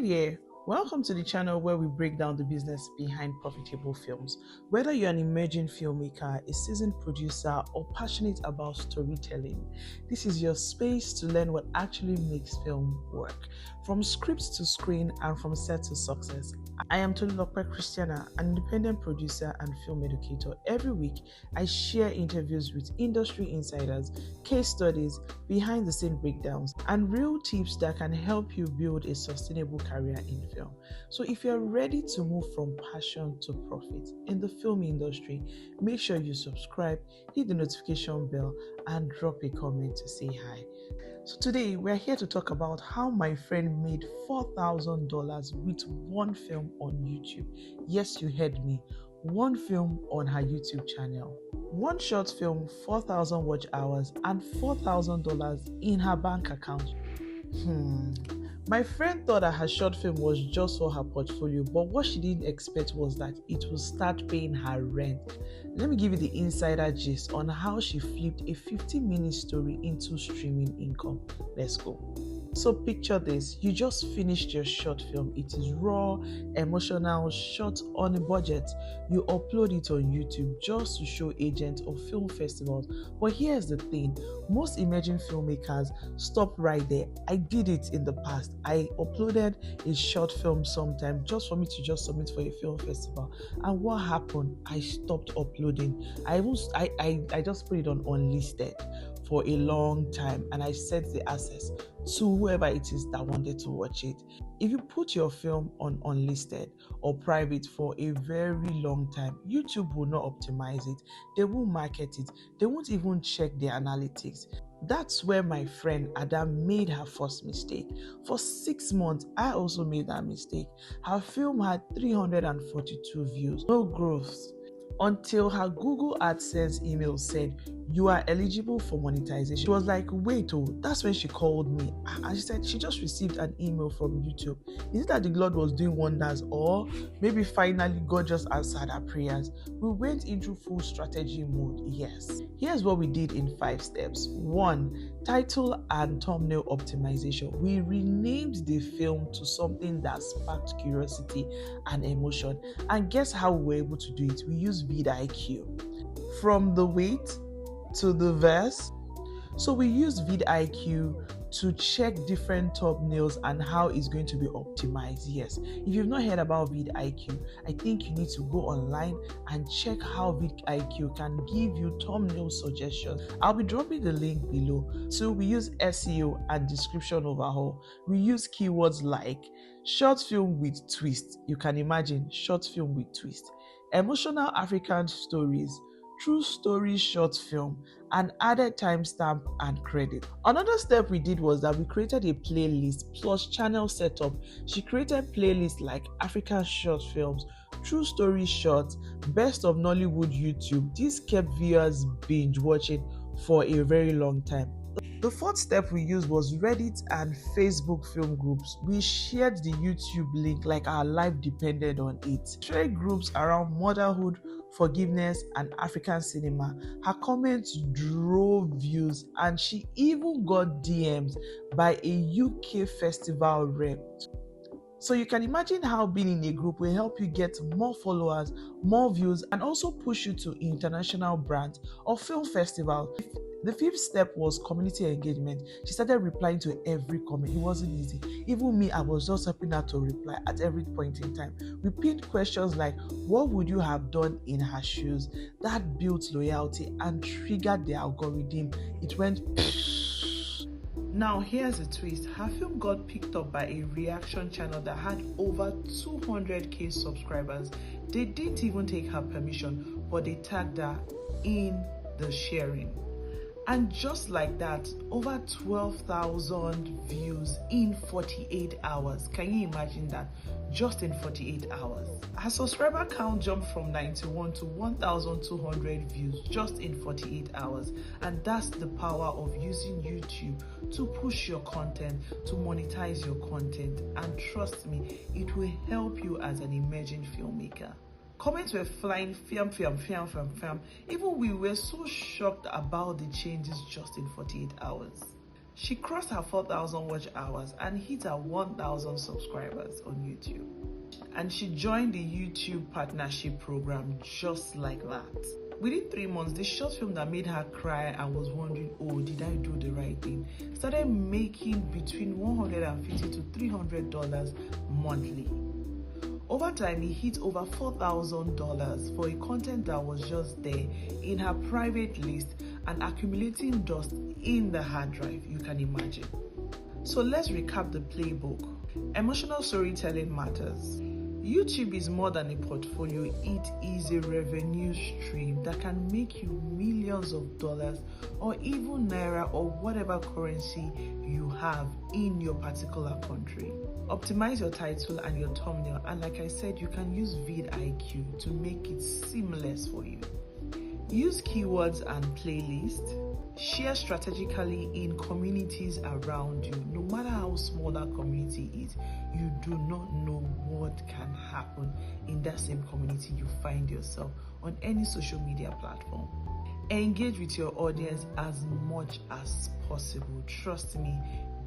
Hi there. Welcome to the channel where we break down the business behind profitable films. Whether you're an emerging filmmaker, a seasoned producer, or passionate about storytelling, this is your space to learn what actually makes film work, from script to screen and from set to success. I am Tolulope Christiana, an independent producer and film educator. Every week, I share interviews with industry insiders, case studies, behind the scene breakdowns, and real tips that can help you build a sustainable career in film. So if you're ready to move from passion to profit in the film industry, make sure you subscribe, hit the notification bell, and drop a comment to say hi. So today we're here to talk about how my friend made $4,000 with one film on YouTube. Yes, you heard me. One film on her YouTube channel. One short film, 4,000 watch hours, and $4,000 in her bank account. My friend thought that her short film was just for her portfolio, but what she didn't expect was that it would start paying her rent. Let me give you the insider gist on how she flipped a 15-minute story into streaming income. Let's go. So picture this, you just finished your short film. It is raw, emotional, shot on a budget. You upload it on YouTube just to show agents or film festivals. But here's the thing, most emerging filmmakers stop right there. I did it in the past. I uploaded a short film sometime just for me to just submit for a film festival. And what happened? I stopped uploading. I just put it on unlisted for a long time, and I set the access to whoever it is that wanted to watch it. If you put your film on unlisted or private for a very long time, YouTube will not optimize it. They won't market it. They won't even check the analytics. That's where my friend Ada made her first mistake. For 6 months, I also made that mistake. Her film had 342 views, no growth, until her Google Adsense email said, "You are eligible for monetization." She was like, wait, that's when she called me. And she said she just received an email from YouTube. Is it that the Lord was doing wonders, or maybe finally God just answered our prayers? We went into full strategy mode, yes. Here's what we did in 5 steps. 1. Title and thumbnail optimization. We renamed the film to something that sparked curiosity and emotion. And guess how we were able to do it? We used VIDIQ. From the weight to the verse. So we use VIDIQ to check different thumbnails and how it's going to be optimized. Yes, if you've not heard about VIDIQ, I think you need to go online and check how VIDIQ can give you thumbnail suggestions. I'll be dropping the link below. So we use SEO and description overhaul. We use keywords like short film with twist. You can imagine short film with twist. Emotional African stories, true story short film, and added timestamp and credit. Another step we did was that we created a playlist plus channel setup. She created playlists like African short films, true story shorts, best of Nollywood YouTube. This kept viewers binge watching for a very long time. The 4th step we used was Reddit and Facebook film groups. We shared the YouTube link like our life depended on it. Shared groups around motherhood, forgiveness, and African cinema. Her comments drove views, and she even got DMs by a UK festival rep. So you can imagine how being in a group will help you get more followers, more views, and also push you to international brands or film festivals. The 5th step was community engagement. She started replying to every comment. It wasn't easy. Even me, I was just helping her to reply at every point in time. We pinned questions like, what would you have done in her shoes? That built loyalty and triggered the algorithm. It went Now here's a twist. Her film got picked up by a reaction channel that had over 200k subscribers. They didn't even take her permission, but they tagged her in the sharing. And just like that, over 12,000 views in 48 hours. Can you imagine that? Just in 48 hours. Her subscriber count jumped from 91 to 1,200 views just in 48 hours. And that's the power of using YouTube to push your content, to monetize your content. And trust me, it will help you as an emerging filmmaker. Comments were flying, fiam. Even we were so shocked about the changes just in 48 hours. She crossed her 4,000 watch hours and hit her 1,000 subscribers on YouTube. And she joined the YouTube partnership program just like that. Within 3 months, the short film that made her cry and was wondering, oh, did I do the right thing, started making between $150 to $300 monthly. Over time, it hit over $4,000 for a content that was just there in her private list and accumulating dust in the hard drive, you can imagine. So let's recap the playbook. Emotional storytelling matters. YouTube is more than a portfolio, it is a revenue stream that can make you millions of dollars or even naira or whatever currency you have in your particular country. Optimize your title and your thumbnail, and like I said, you can use VIDIQ to make it seamless for you. Use keywords and playlists. Share strategically in communities around you. No matter how small that community is, you do not know what can happen in that same community you find yourself on any social media platform. Engage with your audience as much as possible. Trust me,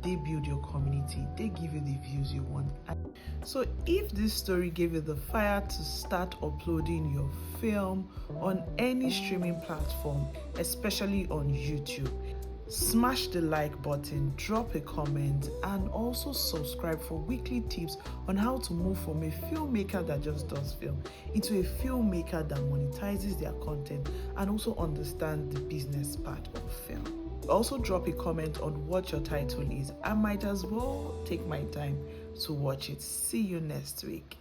they build your community, they give you the views you want. So if this story gave you the fire to start uploading your film on any streaming platform, especially on YouTube, smash the like button, drop a comment, and also subscribe for weekly tips on how to move from a filmmaker that just does film into a filmmaker that monetizes their content and also understands the business part of film. Also drop a comment on what your title is. I might as well take my time to watch it. See you next week.